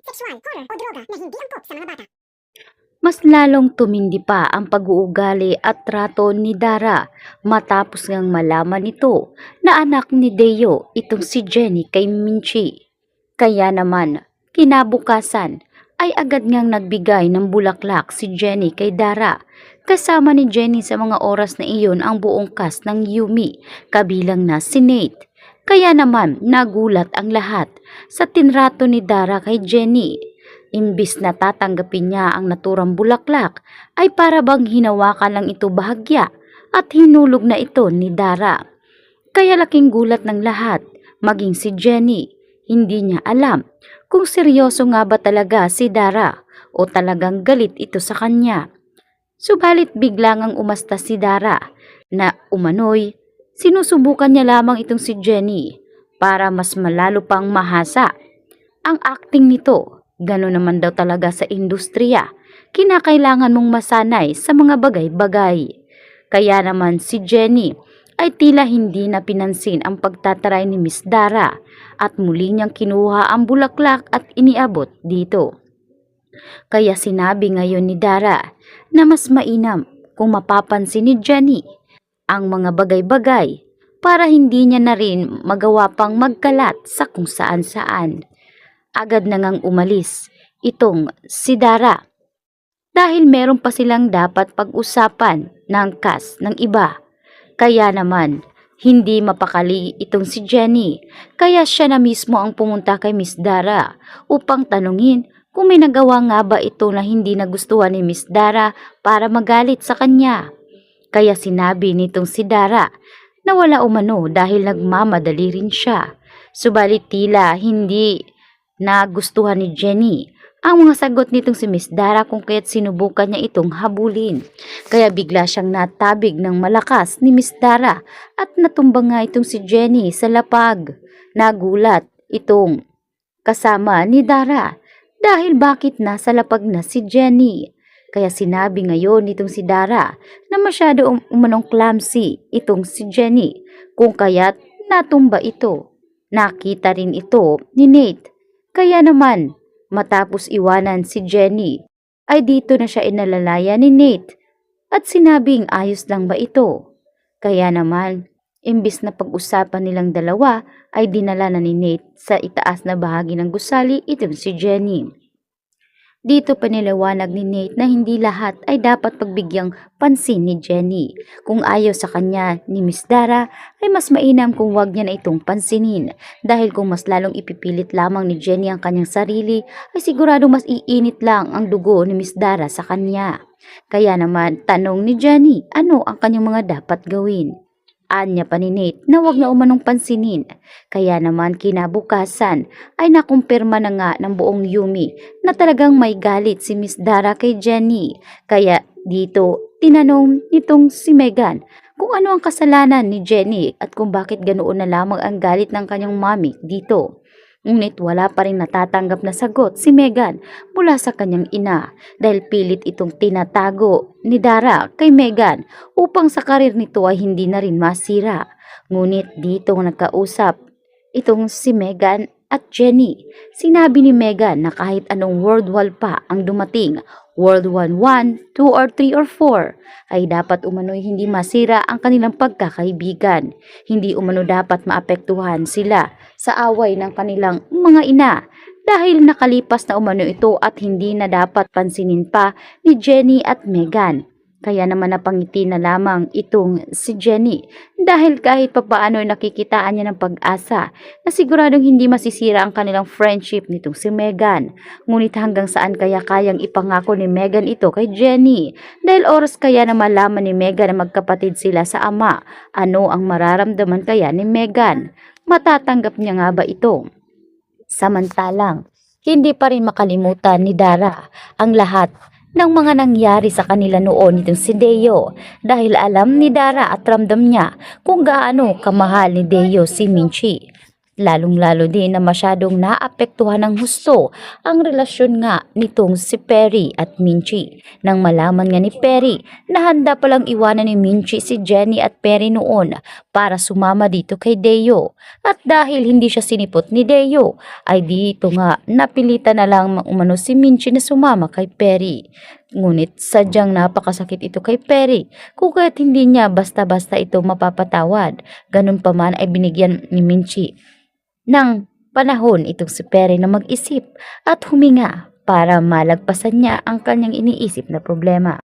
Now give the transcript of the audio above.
sexual, horror o droga na hindi angkop sa mga bata. Mas lalong tumindi pa ang pag-uugali at trato ni Dara matapos ngang malaman nito na anak ni Deo itong si Jenny kay Minchi. Kaya naman, kinabukasan ay agad ngang nagbigay ng bulaklak si Jenny kay Dara. Kasama ni Jenny sa mga oras na iyon ang buong cast ng Yumi, kabilang na si Nate. Kaya naman nagulat ang lahat sa tinrato ni Dara kay Jenny. Imbis na tatanggapin niya ang naturang bulaklak, ay para bang hinawakan lang ito bahagya at hinulog na ito ni Dara. Kaya laking gulat ng lahat, maging si Jenny. Hindi niya alam kung seryoso nga ba talaga si Dara o talagang galit ito sa kanya. Subalit biglang ang umasta si Dara na umano'y sinusubukan niya lamang itong si Jenny para mas malalo pang mahasa. Ang acting nito, gano'n naman daw talaga sa industriya. Kinakailangan mong masanay sa mga bagay-bagay. Kaya naman si Jenny ay tila hindi na pinansin ang pagtataray ni Miss Dara at muli niyang kinuha ang bulaklak at iniabot dito. Kaya sinabi ngayon ni Dara na mas mainam kung mapapansin ni Jenny ang mga bagay-bagay para hindi niya na rin magawa pang magkalat sa kung saan-saan. Agad na ngang umalis itong si Dara dahil meron pa silang dapat pag-usapan ng cast ng iba. Kaya naman hindi mapakali itong si Jenny, kaya siya na mismo ang pumunta kay Miss Dara upang tanungin kung may nagawa nga ba ito na hindi nagustuhan ni Miss Dara para magalit sa kanya. Kaya sinabi nitong si Dara na wala umano dahil nagmamadali rin siya. Subalit tila hindi nagustuhan ni Jenny ang mga sagot nitong si Miss Dara kung kaya't sinubukan niya itong habulin. Kaya bigla siyang natabig ng malakas ni Miss Dara at natumbang nga itong si Jenny sa lapag. Nagulat itong kasama ni Dara dahil bakit nasa lapag na si Jenny. Kaya sinabi ngayon nitong si Dara na masyado umanong clumsy itong si Jenny kung kaya't natumba ito. Nakita rin ito ni Nate. Kaya naman, matapos iwanan si Jenny, ay dito na siya inalalaya ni Nate at sinabing ayos lang ba ito. Kaya naman, imbis na pag-usapan nilang dalawa, ay dinala na ni Nate sa itaas na bahagi ng gusali itong si Jenny. Dito paniliwanag ni Nate na hindi lahat ay dapat pagbigyang pansin ni Jenny. Kung ayaw sa kanya ni Miss Dara ay mas mainam kung wag niya na itong pansinin dahil kung mas lalong ipipilit lamang ni Jenny ang kanyang sarili ay sigurado mas iinit lang ang dugo ni Miss Dara sa kanya. Kaya naman tanong ni Jenny ano ang kanyang mga dapat gawin. Anya pa ni Nate na wag na umanong pansinin. Kaya naman kinabukasan ay nakumpirma na nga ng buong Yumi na talagang may galit si Miss Dara kay Jenny. Kaya dito tinanong nitong si Megan kung ano ang kasalanan ni Jenny at kung bakit ganoon na lamang ang galit ng kanyang mami dito. Ngunit wala pa rin natatanggap na sagot si Megan mula sa kanyang ina dahil pilit itong tinatago ni Dara kay Megan upang sa karir nito ay hindi na rin masira. Ngunit dito nagkausap itong si Megan at Jenny. Sinabi ni Megan na kahit anong world war pa ang dumating, World War I, 2 or 3 or 4, ay dapat umano'y hindi masira ang kanilang pagkakaibigan. Hindi umano dapat maapektuhan sila sa away ng kanilang mga ina dahil nakalipas na umano ito at hindi na dapat pansinin pa ni Jenny at Megan. Kaya naman napangiti na lamang itong si Jenny dahil kahit papaano ay nakikitaan niya ng pag-asa na siguradong hindi masisira ang kanilang friendship nitong si Megan. Ngunit hanggang saan kaya kayang ipangako ni Megan ito kay Jenny? Dahil oras kaya na malaman ni Megan na magkapatid sila sa ama. Ano ang mararamdaman kaya ni Megan? Matatanggap niya nga ba ito? Samantalang, hindi pa rin makalimutan ni Dara ang lahat ng mga nangyari sa kanila noon itong si Deo dahil alam ni Dara at ramdam niya kung gaano kamahal ni Deo si Minchi. Lalong-lalo din na masyadong naapektuhan ng husto ang relasyon nga nitong si Perry at Minchi. Nang malaman nga ni Perry na handa palang iwanan ni Minchi si Jenny at Perry noon para sumama dito kay Deo. At dahil hindi siya sinipot ni Deo, ay dito nga napilitan na lang umano si Minchi na sumama kay Perry. Ngunit sadyang napakasakit ito kay Perry kung kaya't hindi niya basta-basta ito mapapatawad. Ganun pa man ay binigyan ni Minchi ng panahon itong si Perry na mag-isip at huminga para malagpasan niya ang kanyang iniisip na problema.